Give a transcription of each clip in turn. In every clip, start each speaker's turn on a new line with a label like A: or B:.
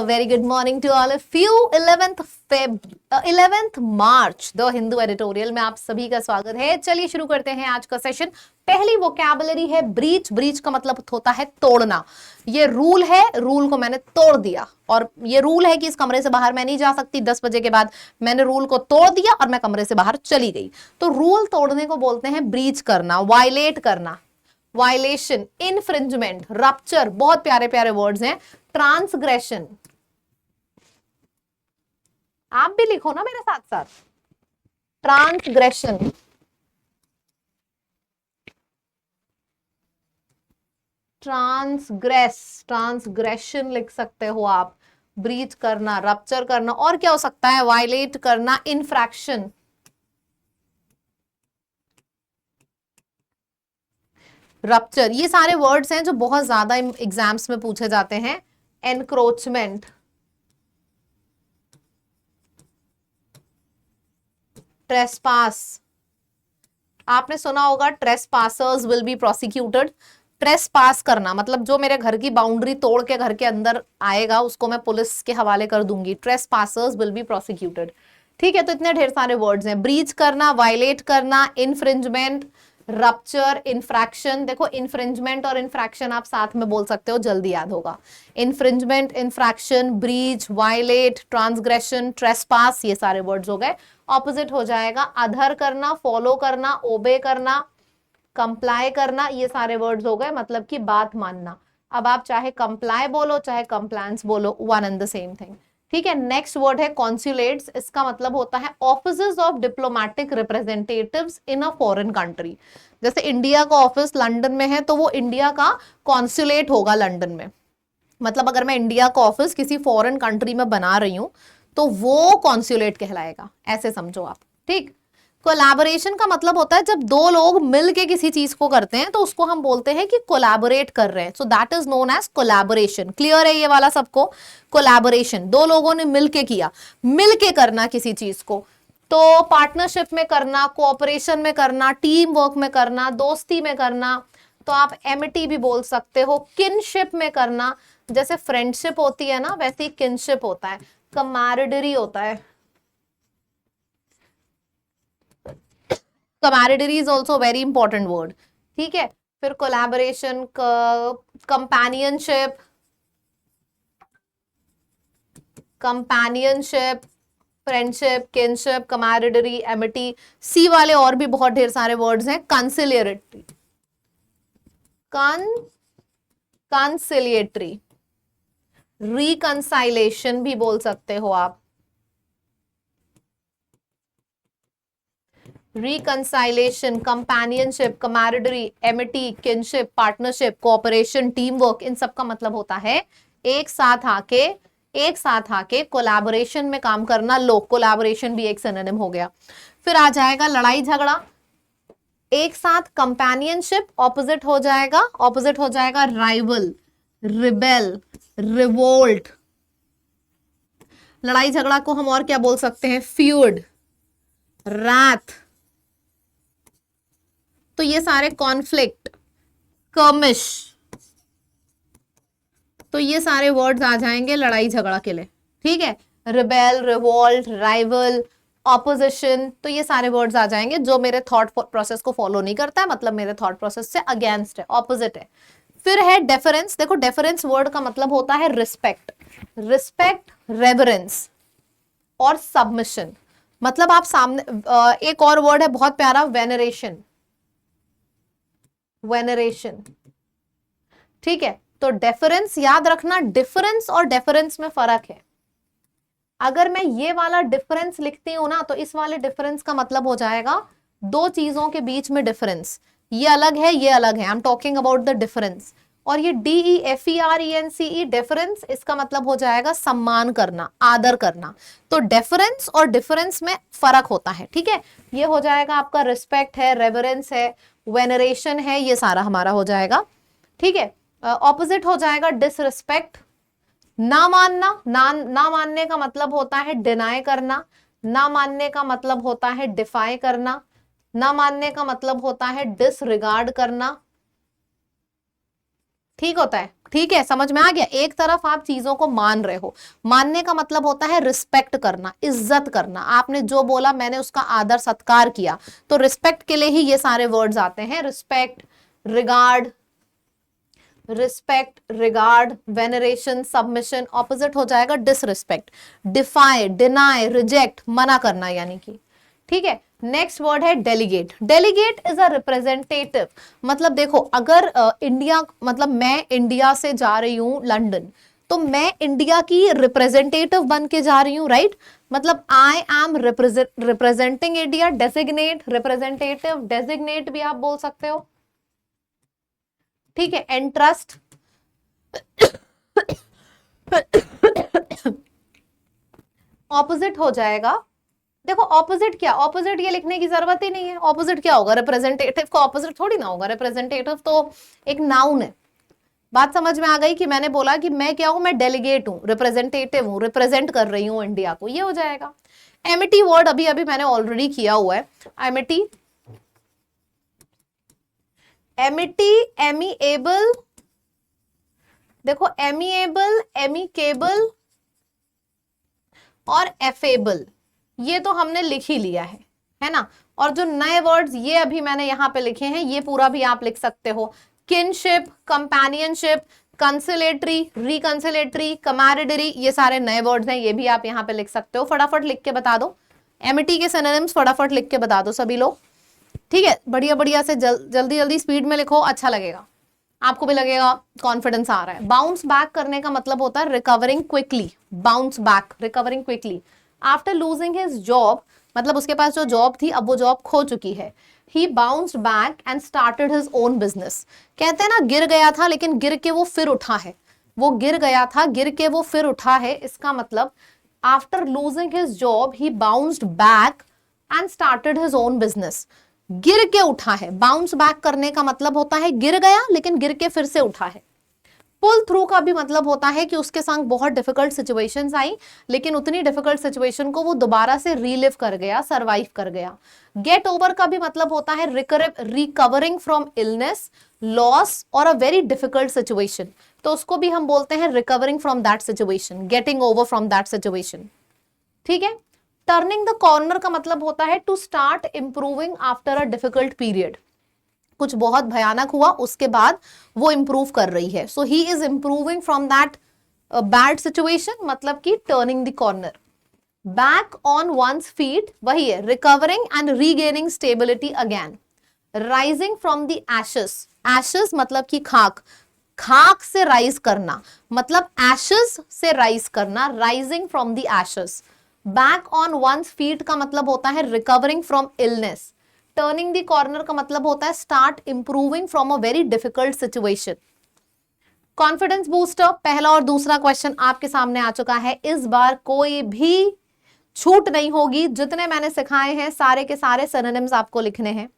A: very good morning to all of you. 11th March the Hindu editorial में आप सभी का स्वागत है। चलिए शुरू करते हैं आज का सेशन। पहली वोकैबुलरी है ब्रीच। ब्रीच का मतलब होता है तोड़ना। ये रूल है, रूल को मैंने तोड़ दिया, और ये रूल है कि इस कमरे से बाहर मैं नहीं जा सकती 10 बजे के बाद। मैंने रूल को तोड़ दिया और मैं कमरे से बाहर चली गई। तो रूल तोड़ने को बोलते हैं ब्रीच करना, वायलेट करना, वायलेशन, इनफ्रिंजमेंट, रप्चर, बहुत प्यारे प्यारे वर्ड्स हैं। ट्रांसग्रेशन, आप भी लिखो ना मेरे साथ साथ। ट्रांसग्रेशन, ट्रांसग्रेस, ट्रांसग्रेशन लिख सकते हो आप। ब्रीच करना, रप्चर करना, और क्या हो सकता है? वायलेट करना, इनफ्रैक्शन, रप्चर। ये सारे वर्ड्स हैं जो बहुत ज्यादा एग्जाम्स में पूछे जाते हैं। एनक्रोचमेंट, ट्रेसपास, आपने सुना होगा ट्रेसपासर्स विल बी प्रोसिक्यूटेड। ट्रेसपास करना मतलब जो मेरे घर की बाउंड्री तोड़ के घर के अंदर आएगा उसको मैं पुलिस के हवाले कर दूंगी। ट्रेसपासर्स विल बी प्रोसिक्यूटेड। ठीक है, तो इतने ढेर सारे वर्ड्स हैं। ब्रीच करना, वायलेट करना, इनफ्रिंजमेंट, रप्चर, इन्फ्रैक्शन। देखो इन्फ्रिंजमेंट और इन्फ्रैक्शन आप साथ में बोल सकते हो, जल्दी याद होगा। Infringement, infraction, breach, violate, transgression, trespass, ये सारे वर्ड्स हो गए। ऑपोजिट हो जाएगा अधर करना, फॉलो करना, ओबे करना, कंप्लाई करना, ये सारे वर्ड्स हो गए, मतलब कि बात मानना। अब आप चाहे कंप्लाई बोलो चाहे कंप्लायंस बोलो, one and the same thing. ठीक है, नेक्स्ट वर्ड है कॉन्सुलेट्स। इसका मतलब होता है offices of diplomatic representatives in a foreign country. जैसे इंडिया का ऑफिस लंदन में है तो वो इंडिया का कॉन्सुलेट होगा लंदन में। मतलब अगर मैं इंडिया का ऑफिस किसी फॉरेन कंट्री में बना रही हूं तो वो कॉन्सुलेट कहलाएगा, ऐसे समझो आप। ठीक। कोलैबोरेशन का मतलब होता है जब दो लोग मिलके किसी चीज को करते हैं तो उसको हम बोलते हैं कि कोलैबोरेट कर रहे हैं। So that is known as collaboration. Clear है ये वाला सबको? कोलैबोरेशन, दो लोगों ने मिलके किया, मिलके करना किसी चीज को। तो पार्टनरशिप में करना, कोऑपरेशन में करना, टीम वर्क में करना, दोस्ती में करना। तो आप एमिटी भी बोल सकते हो। किनशिप में करना, जैसे फ्रेंडशिप होती है ना वैसे ही किनशिप होता है। कमैरिडरी होता है। Camaraderie is also very important word. ठीक है, फिर collaboration, companionship, companionship, friendship, kinship, camaraderie, amity. C वाले और भी बहुत ढेर सारे वर्ड्स हैं। कंसिलियरेटरी, कंसिलिएटरी, रिकंसाइलेशन भी बोल सकते हो आप। Reconciliation, companionship, camaraderie, amity, kinship, partnership, cooperation, team work, इन सब का मतलब होता है एक साथ आके कोलैबोरेशन में काम करना। लो, कोलैबोरेशन भी एक सिनोनिम हो गया। फिर आ जाएगा लड़ाई झगड़ा। एक साथ कंपेनियनशिप, ऑपोजिट हो जाएगा राइवल, रिबेल, रिवोल्ट। लड़ाई झगड़ा को हम और क्या बोल सकते हैं? फ्यूड, रात। तो ये सारे कॉन्फ्लिक्ट, कर्मिश, तो ये सारे वर्ड्स आ जाएंगे लड़ाई झगड़ा के लिए। ठीक है, रिबेल, रिवोल्ट, राइवल, ऑपोजिशन, तो ये सारे वर्ड्स आ जाएंगे जो मेरे थॉट प्रोसेस को फॉलो नहीं करता है, मतलब मेरे थॉट प्रोसेस से अगेंस्ट है, ऑपोजिट है। फिर है डेफरेंस। देखो डेफरेंस वर्ड का मतलब होता है रिस्पेक्ट, रिस्पेक्ट, रेवरेंस और सबमिशन। मतलब आप सामने, एक और वर्ड है बहुत प्यारा, वेनरेशन, वेनरेशन। ठीक है, तो डेफरेंस याद रखना, डिफरेंस और डेफरेंस में फर्क है। अगर मैं ये वाला डिफरेंस लिखती हूं ना तो इस वाले डिफरेंस का मतलब हो जाएगा दो चीजों के बीच में डिफरेंस। ये अलग है, ये अलग है। I am talking about the difference. और ये DEFERENCE, डिफरेंस, इसका मतलब हो जाएगा सम्मान करना, आदर करना। तो डेफरेंस और डिफरेंस में फर्क होता है। ठीक है, ये हो जाएगा आपका रिस्पेक्ट है, रेवरेंस है, वेनरेशन है, ये सारा हमारा हो जाएगा। ठीक है, ऑपोजिट हो जाएगा डिसरिस्पेक्ट, ना मानना। ना मानने का मतलब होता है डिनाई करना, ना मानने का मतलब होता है डिफाई करना, ना मानने का मतलब होता है डिसरिगार्ड करना। ठीक होता है, ठीक है, समझ में आ गया। एक तरफ आप चीजों को मान रहे हो, मानने का मतलब होता है रिस्पेक्ट करना, इज्जत करना, आपने जो बोला मैंने उसका आदर सत्कार किया, तो रिस्पेक्ट के लिए ही ये सारे वर्ड्स आते हैं, respect, regard, respect, regard, veneration, submission. Opposite हो जाएगा डिसरिस्पेक्ट, डिफाई, डिनाई, रिजेक्ट, मना करना यानी कि, ठीक है। नेक्स्ट वर्ड है delegate. Delegate is a representative, मतलब देखो अगर इंडिया, मतलब मैं इंडिया से जा रही हूं लंदन, तो मैं इंडिया की रिप्रेजेंटेटिव बन के जा रही हूं, राइट। मतलब I am representing India, designate, representative, designate भी आप बोल सकते हो, ठीक है। एंट्रस्ट, ऑपोजिट हो जाएगा, देखो ऑपोजिट क्या, ऑपोजिट ये लिखने की जरूरत ही नहीं है, ऑपोजिट क्या होगा, रिप्रेजेंटेटिव का ऑपोजिट थोड़ी ना होगा, रिप्रेजेंटेटिव तो एक नाउन है। बात समझ में आ गई कि मैंने बोला कि मैं क्या हूं, मैं डेलीगेट हूं, रिप्रेजेंटेटिव हूं, रिप्रेजेंट कर रही हूं इंडिया को, ये हो जाएगा। एमिटी वर्ड अभी अभी मैंने ऑलरेडी किया हुआ है, एमिटी, एमिटी, एमिएबल, देखो एमिएबल, एमिकेबल और एफेबल, ये तो हमने लिख ही लिया है ना। और जो नए वर्ड्स ये अभी मैंने यहां पे लिखे हैं, ये पूरा भी आप लिख सकते हो, किनशिप, कंपेनियनशिप, कंसिलेटरी, रिकंसिलेटरी, कमैरिडरी, ये सारे नए वर्ड्स हैं, ये भी आप यहां पे लिख सकते हो। फटाफट लिख के बता दो, एमिटी के सिनोनिम्स फटाफट लिख के बता दो सभी लोग, ठीक है। बढ़िया बढ़िया से जल्दी जल्दी स्पीड में लिखो, अच्छा लगेगा, आपको भी लगेगा कॉन्फिडेंस आ रहा है। बाउंस बैक करने का मतलब होता है recovering quickly, bounce back, recovering quickly. After losing his job, मतलब उसके पास जो जॉब थी अब वो जॉब खो चुकी है। He bounced back and started his own business. कहते हैं ना गिर गया था लेकिन गिर के वो फिर उठा है, वो गिर गया था गिर के वो फिर उठा है, इसका मतलब after losing his job he bounced back and started his own business. गिर के उठा है, बाउंस बैक करने का मतलब होता है गिर गया लेकिन गिर के फिर से उठा है। पुल थ्रू का भी मतलब होता है कि उसके संग बहुत डिफिकल्ट सिचुएशंस आई, लेकिन उतनी डिफिकल्ट सिचुएशन को वो दोबारा से रीलिव कर गया, सरवाइव कर गया। गेट ओवर का भी मतलब होता है रिकवरिंग फ्रॉम इलनेस, लॉस और अ वेरी डिफिकल्ट सिचुएशन, तो उसको भी हम बोलते हैं recovering from that situation, getting over from that situation, ठीक है। टर्निंग द कॉर्नर का मतलब होता है to start improving after a difficult period, कुछ बहुत भयानक हुआ उसके बाद वो इंप्रूव कर रही है, so he is improving from that bad situation, मतलब कि turning the corner. Back on one's feet, वही है recovering and regaining stability again. Rising from the ashes, ashes मतलब कि खाक, खाक से राइज करना, मतलब एशेस से राइज करना, rising from the ashes. Back on one's feet का मतलब होता है recovering from illness. Turning the corner का मतलब होता है start improving from a very difficult situation. Confidence booster, पहला और दूसरा क्वेश्चन आपके सामने आ चुका है, इस बार कोई भी छूट नहीं होगी, जितने मैंने सिखाए हैं सारे के सारे सिनोनिम्स आपको लिखने हैं,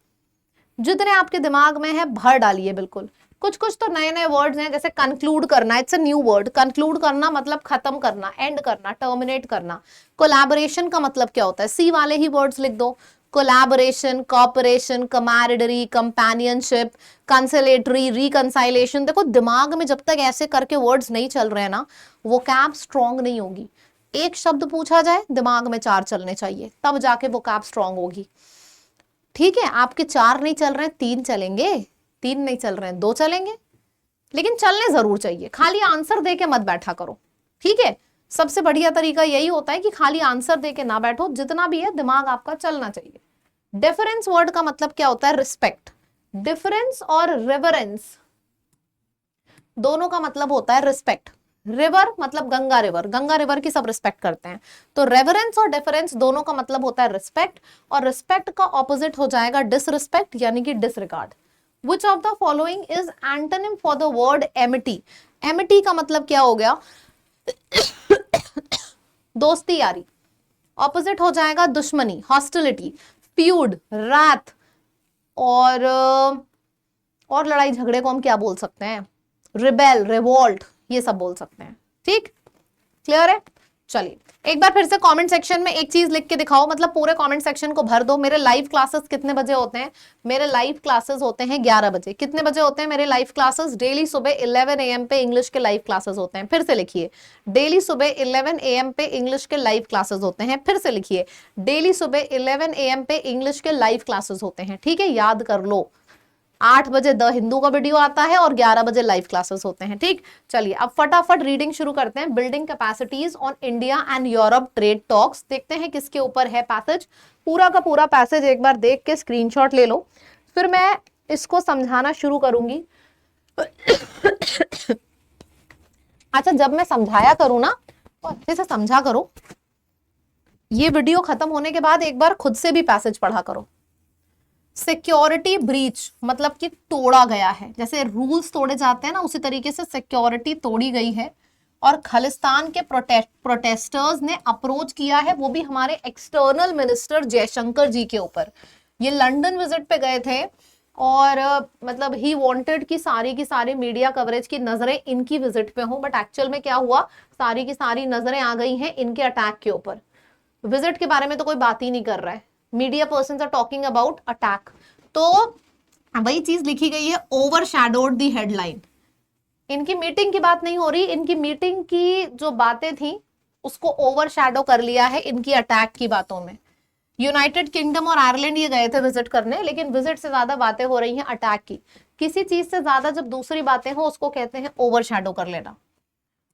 A: जितने आपके दिमाग में है भर डालिए बिल्कुल। कुछ कुछ तो नए नए वर्ड्स हैं, जैसे कंक्लूड करना, it's a new word, conclude करना मतलब खत्म करना, एंड करना, टर्मिनेट करना। कोलैबोरेशन का मतलब क्या होता है, सी वाले ही वर्ड्स लिख दो, कोलैबोरेशन, कॉपरेशन, कमैरिडरी, कंपेनियनशिप, कंसिलेटरी, रिकंसाइलेशन। देखो दिमाग में जब तक ऐसे करके वर्ड्स नहीं चल रहे हैं ना, वो कैप स्ट्रॉन्ग नहीं होगी। एक शब्द पूछा जाए दिमाग में 4 चलने चाहिए, तब जाके वो कैप स्ट्रॉन्ग होगी, ठीक है। आपके 4 नहीं चल रहे हैं, 3 चलेंगे, 3 नहीं चल रहे हैं 2 चलेंगे, लेकिन चलने जरूर चाहिए, खाली आंसर दे के मत बैठा करो, ठीक है। सबसे बढ़िया तरीका यही होता है कि खाली आंसर दे के ना बैठो, जितना भी है दिमाग आपका चलना चाहिए। डिफरेंस वर्ड का मतलब क्या होता है, रिस्पेक्ट। डिफरेंस और रेवरेंस दोनों का मतलब होता है रिस्पेक्ट। रिवर मतलब गंगा रिवर, गंगा रिवर की सब रिस्पेक्ट करते हैं, तो रेवरेंस और डिफरेंस दोनों का मतलब होता है रिस्पेक्ट, और रिस्पेक्ट का ऑपोजिट हो जाएगा डिसरिस्पेक्ट यानी कि disregard. Which of the following is antonym for the word amity? Amity का मतलब क्या हो गया, दोस्ती यारी। ऑपोजिट हो जाएगा दुश्मनी, हॉस्टिलिटी, फ्यूड, रात, और लड़ाई झगड़े को हम क्या बोल सकते हैं, रिबेल, रिवोल्ट, ये सब बोल सकते हैं, ठीक, क्लियर है। चलिए एक बार फिर से कमेंट सेक्शन में एक चीज लिख के दिखाओ, मतलब पूरे कमेंट सेक्शन को भर दो। मेरे लाइव क्लासेस कितने बजे होते हैं? मेरे लाइव क्लासेस होते हैं 11 बजे। कितने बजे होते हैं मेरे लाइव क्लासेस? डेली सुबह 11 AM पे इंग्लिश के लाइव क्लासेस होते हैं। फिर से लिखिए, डेली सुबह 11 AM पे इंग्लिश के लाइव क्लासेस होते हैं। फिर से लिखिए, डेली सुबह 11 AM पे इंग्लिश के लाइव क्लासेस होते हैं। ठीक है, याद कर लो। 8 बजे द हिंदू का वीडियो आता है और 11 बजे लाइव क्लासेस होते हैं। ठीक, चलिए अब फटाफट रीडिंग शुरू करते हैं। Building capacities on India and Europe trade talks, देखते हैं किसके ऊपर है पैसेज। पूरा का पूरा पैसेज एक बार देख के स्क्रीनशॉट ले लो, फिर मैं इसको समझाना शुरू करूंगी। अच्छा, जब मैं समझाया करूं ना तो अच्छे से समझा करो। ये वीडियो खत्म होने के बाद एक बार खुद से भी पैसेज पढ़ा करो। सिक्योरिटी ब्रीच मतलब कि तोड़ा गया है, जैसे रूल्स तोड़े जाते हैं ना, उसी तरीके से सिक्योरिटी तोड़ी गई है। और खालिस्तान के प्रोटेस्टर्स ने अप्रोच किया है, वो भी हमारे एक्सटर्नल मिनिस्टर जयशंकर जी के ऊपर। ये लंदन विजिट पे गए थे और मतलब ही वांटेड की सारी मीडिया कवरेज की नजरें इनकी विजिट पे हो, बट एक्चुअल में क्या हुआ, सारी की सारी नजरें आ गई हैं इनके अटैक के ऊपर। विजिट के बारे में तो कोई बात ही नहीं कर रहा है, media persons are talking about attack. तो वही चीज लिखी गई है, ओवरशैडोड द हेडलाइन। इनकी मीटिंग की बात नहीं हो रही, इनकी मीटिंग की जो बातें थी उसको ओवरशैडो कर लिया है इनकी अटैक की बातों में। यूनाइटेड किंगडम और आयरलैंड ये गए थे विजिट करने, लेकिन विजिट से ज्यादा बातें हो रही हैं अटैक की। किसी चीज से ज्यादा जब दूसरी बातें हो उसको कहते हैं ओवरशैडो कर लेना।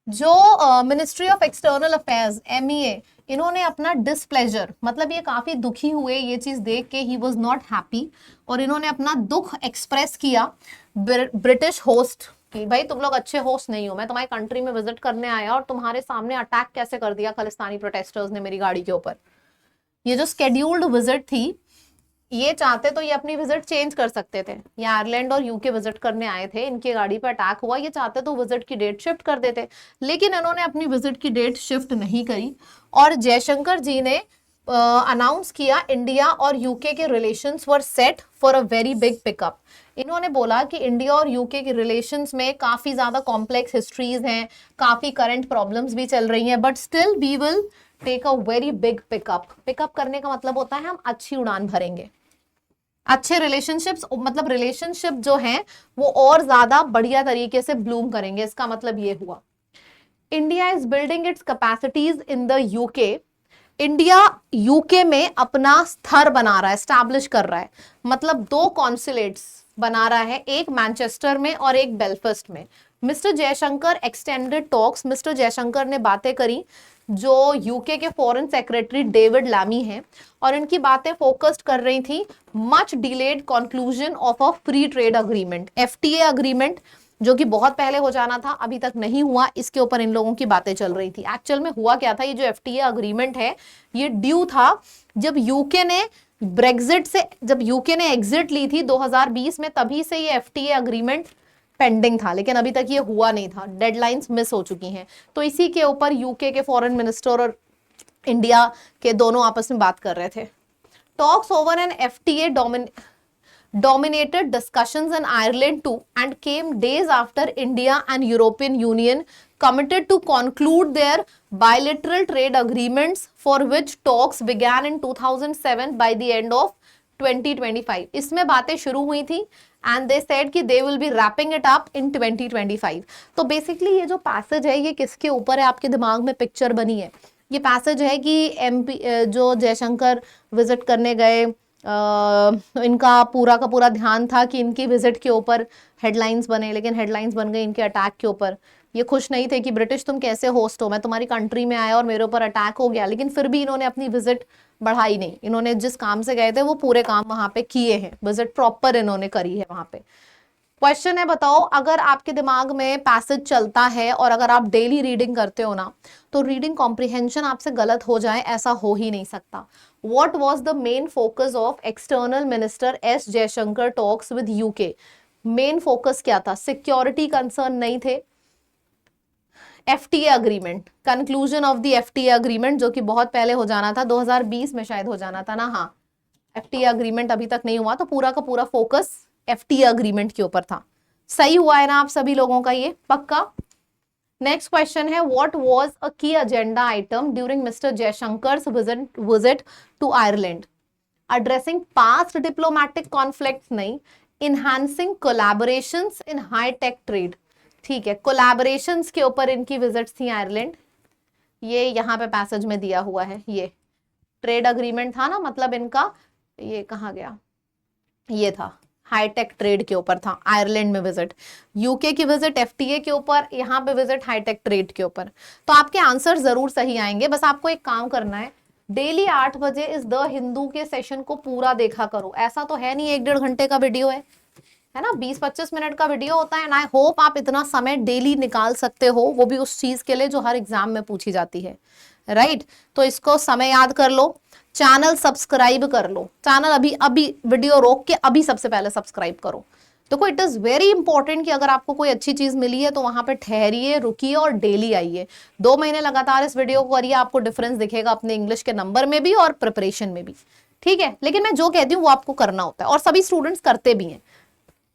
A: जो ministry of external affairs MEA, इन्होंने अपना डिसप्लेजर, मतलब ये काफी दुखी हुए ये चीज देख के, ही वाज नॉट हैप्पी, और इन्होंने अपना दुख एक्सप्रेस किया ब्रिटिश होस्ट कि भाई तुम लोग अच्छे होस्ट नहीं हो, मैं तुम्हारी कंट्री में विजिट करने आया और तुम्हारे सामने अटैक कैसे कर दिया खालिस्तानी प्रोटेस्टर्स ने मेरी गाड़ी के ऊपर। ये जो स्केड्यूल्ड विजिट थी, ये चाहते तो ये अपनी विजिट चेंज कर सकते थे। ये आयरलैंड और यूके विजिट करने आए थे, इनकी गाड़ी पर अटैक हुआ, ये चाहते तो विजिट की डेट शिफ्ट कर देते, लेकिन इन्होंने अपनी विजिट की डेट शिफ्ट नहीं करी। और जयशंकर जी ने अनाउंस किया इंडिया और यूके के relations were set for a very big pickup. इन्होंने बोला कि इंडिया और यूके के रिलेशंस में काफी ज्यादा कॉम्प्लेक्स हिस्ट्रीज हैं, काफी करंट प्रॉब्लम्स भी चल रही हैं, but still we will take a very big pickup. Pickup करने का मतलब होता है हम अच्छी उड़ान भरेंगे। अच्छे रिलेशनशिप्स, मतलब रिलेशनशिप जो है वो और ज्यादा बढ़िया तरीके से ब्लूम करेंगे, इसका मतलब ये हुआ। India is building it's capacities in the UK. India UK में अपना स्तर बना रहा है, स्टैब्लिश कर रहा है, मतलब 2 कॉन्सुलेट्स बना रहा है, एक मैनचेस्टर में और एक बेलफास्ट में। Mister Jaishankar extended talks, mister Jaishankar ने बातें करी जो यूके के फॉरेन सेक्रेटरी डेविड लैमी हैं, और इनकी बातें फोकस्ड कर रही थी much delayed conclusion of a free trade agreement, FTA agreement, जो कि बहुत पहले हो जाना था, अभी तक नहीं हुआ, इसके ऊपर इन लोगों की बातें चल रही थी। एक्चुअल में हुआ क्या था, ये जो FTA अग्रीमेंट है ये ड्यू था जब यूके ने ब्रेग्जिट से, जब यूके ने एग्जिट ली थी 2020 में, तभी से ये FTA अग्रीमेंट पेंडिंग था, लेकिन अभी तक ये हुआ नहीं था, डेडलाइंस मिस हो चुकी हैं। तो इसी के ऊपर यूके के फॉरेन मिनिस्टर और इंडिया के दोनों आपस में बात कर रहे थे। Talks over an FTA dominated discussions in Ireland too, and came days after India and European Union committed to conclude their bilateral trade agreements, for which talks began in 2007 by the end of 2025. इसमें बातें शुरू हुई थी and they said कि they will be wrapping it up in 2025. तो basically ये जो passage है ये किसके ऊपर है, आपके दिमाग में पिक्चर बनी है। ये पैसेज है कि MP जो जयशंकर विजिट करने गए, इनका पूरा का पूरा ध्यान था कि इनकी विजिट के ऊपर हेडलाइंस बने, लेकिन हेडलाइंस बन गई इनके अटैक के ऊपर। ये खुश नहीं थे कि ब्रिटिश तुम कैसे होस्ट हो, मैं तुम्हारी कंट्री में आया और मेरे ऊपर अटैक हो गया, लेकिन फिर भी इन्होंने अपनी विजिट बढ़ाई नहीं। इन्होंने जिस काम से गए थे वो पूरे काम वहां पे किए हैं, विजिट प्रॉपर इन्होंने करी है वहां पे। क्वेश्चन है, बताओ अगर आपके दिमाग में पैसेज चलता है और अगर आप डेली रीडिंग करते हो ना, तो रीडिंग कॉम्प्रिहेंशन आपसे गलत हो जाए, ऐसा हो ही नहीं सकता। What was the main focus of external minister S Jaishankar talks with UK? Main focus क्या था? सिक्योरिटी कंसर्न नहीं थे, FTA agreement, conclusion of the FTA agreement, जो कि बहुत पहले हो जाना था, 2020 में शायद हो जाना था ना। हाँ, FTA अग्रीमेंट अभी तक नहीं हुआ, तो पूरा का पूरा फोकस FTA अग्रीमेंट के ऊपर था। सही हुआ है ना आप सभी लोगों का? ये पक्का नेक्स्ट क्वेश्चन है, what was a key agenda item during mister Jaishankar's visit to Ireland? Addressing past diplomatic conflicts नहीं, enhancing collaborations in high tech trade. ठीक है, कोलैबोरेशंस के ऊपर इनकी विजिट्स थी आयरलैंड। ये यहाँ पे पैसेज में दिया हुआ है, ये ट्रेड अग्रीमेंट था ना, मतलब इनका, ये कहाँ गया, ये था हाईटेक ट्रेड के ऊपर था, आयरलैंड में विजिट, यूके की विजिट एफटीए के ऊपर, यहाँ पे विजिट हाईटेक ट्रेड के ऊपर। तो आपके आंसर जरूर सही आएंगे, बस आपको एक काम करना है, डेली 8 बजे इस द हिंदू के सेशन को पूरा देखा करो। ऐसा तो है नहीं 1-1.5 घंटे का वीडियो है ना, 20-25 मिनट का वीडियो होता है। आई होप आप इतना समय डेली निकाल सकते हो, वो भी उस चीज के लिए जो हर एग्जाम में पूछी जाती है, राइट? तो इसको समय याद कर लो, चैनल सब्सक्राइब कर लो, चैनल अभी अभी वीडियो रोक के अभी सबसे पहले सब्सक्राइब करो। देखो इट इज वेरी इंपॉर्टेंट कि अगर आपको कोई अच्छी चीज मिली है तो वहां पे ठहरिए, रुकिए और डेली आइए। 2 महीने लगातार इस वीडियो को करिए, आपको डिफरेंस दिखेगा अपने इंग्लिश के नंबर में भी और प्रिपरेशन में भी, ठीक है? लेकिन मैं जो कहती हूँ वो आपको करना होता है, और सभी स्टूडेंट्स करते भी हैं,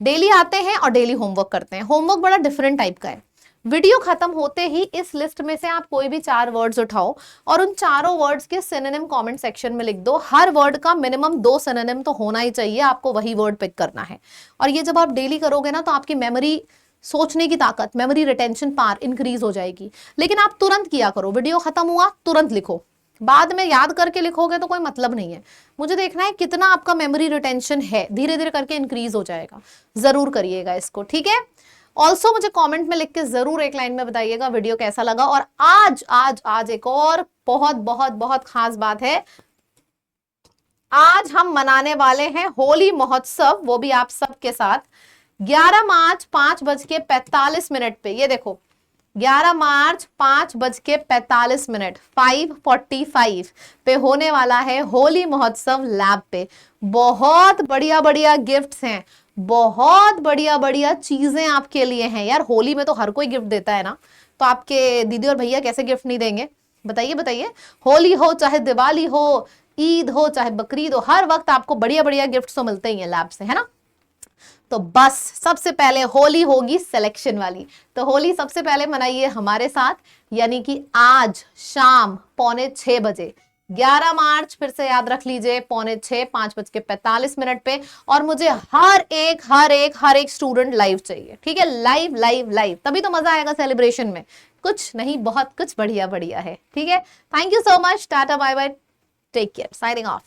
A: डेली आते हैं और डेली होमवर्क करते हैं। होमवर्क बड़ा डिफरेंट टाइप का है। वीडियो खत्म होते ही इस लिस्ट में से आप कोई भी 4 वर्ड्स उठाओ और उन चारों वर्ड्स के सिनोनिम कमेंट सेक्शन में लिख दो। हर वर्ड का मिनिमम 2 सिनोनिम तो होना ही चाहिए, आपको वही वर्ड पिक करना है। और ये जब आप डेली करोगे ना तो आपकी मेमोरी, सोचने की ताकत, मेमोरी रिटेंशन पावर इंक्रीज हो जाएगी। लेकिन आप तुरंत किया करो, वीडियो खत्म हुआ तुरंत लिखो, बाद में याद करके लिखोगे तो कोई मतलब नहीं है। मुझे देखना है कितना आपका मेमोरी रिटेंशन है, धीरे धीरे करके इंक्रीज हो जाएगा। जरूर करिएगा इसको, ठीक है? ऑल्सो मुझे कमेंट में लिख के जरूर एक लाइन में बताइएगा वीडियो कैसा लगा। और आज आज आज एक और बहुत बहुत बहुत खास बात है, आज हम मनाने वाले हैं होली महोत्सव, वो भी आप सबके साथ। 11 मार्च 5:45 पे, ये देखो 11 मार्च 5:45 5:45 पे होने वाला है होली महोत्सव लैब पे। बहुत बढ़िया बढ़िया गिफ्ट्स हैं, बहुत बढ़िया बढ़िया चीजें आपके लिए हैं यार। होली में तो हर कोई गिफ्ट देता है ना, तो आपके दीदी और भैया कैसे गिफ्ट नहीं देंगे? बताइए बताइए। होली हो चाहे दिवाली हो, ईद हो चाहे बकरीद हो, हर वक्त आपको बढ़िया बढ़िया गिफ्ट तो मिलते ही हैं लैब से, है ना? तो बस सबसे पहले होली होगी सिलेक्शन वाली, तो होली सबसे पहले मनाइए हमारे साथ, यानी कि आज शाम 5:45 बजे, 11 मार्च, फिर से याद रख लीजिए 5:45 5:45 पे। और मुझे हर एक स्टूडेंट लाइव चाहिए, ठीक है? लाइव लाइव लाइव, तभी तो मजा आएगा सेलिब्रेशन में। कुछ नहीं, बहुत कुछ बढ़िया बढ़िया है, ठीक है? Thank you so much, tata bye bye, take care, signing of.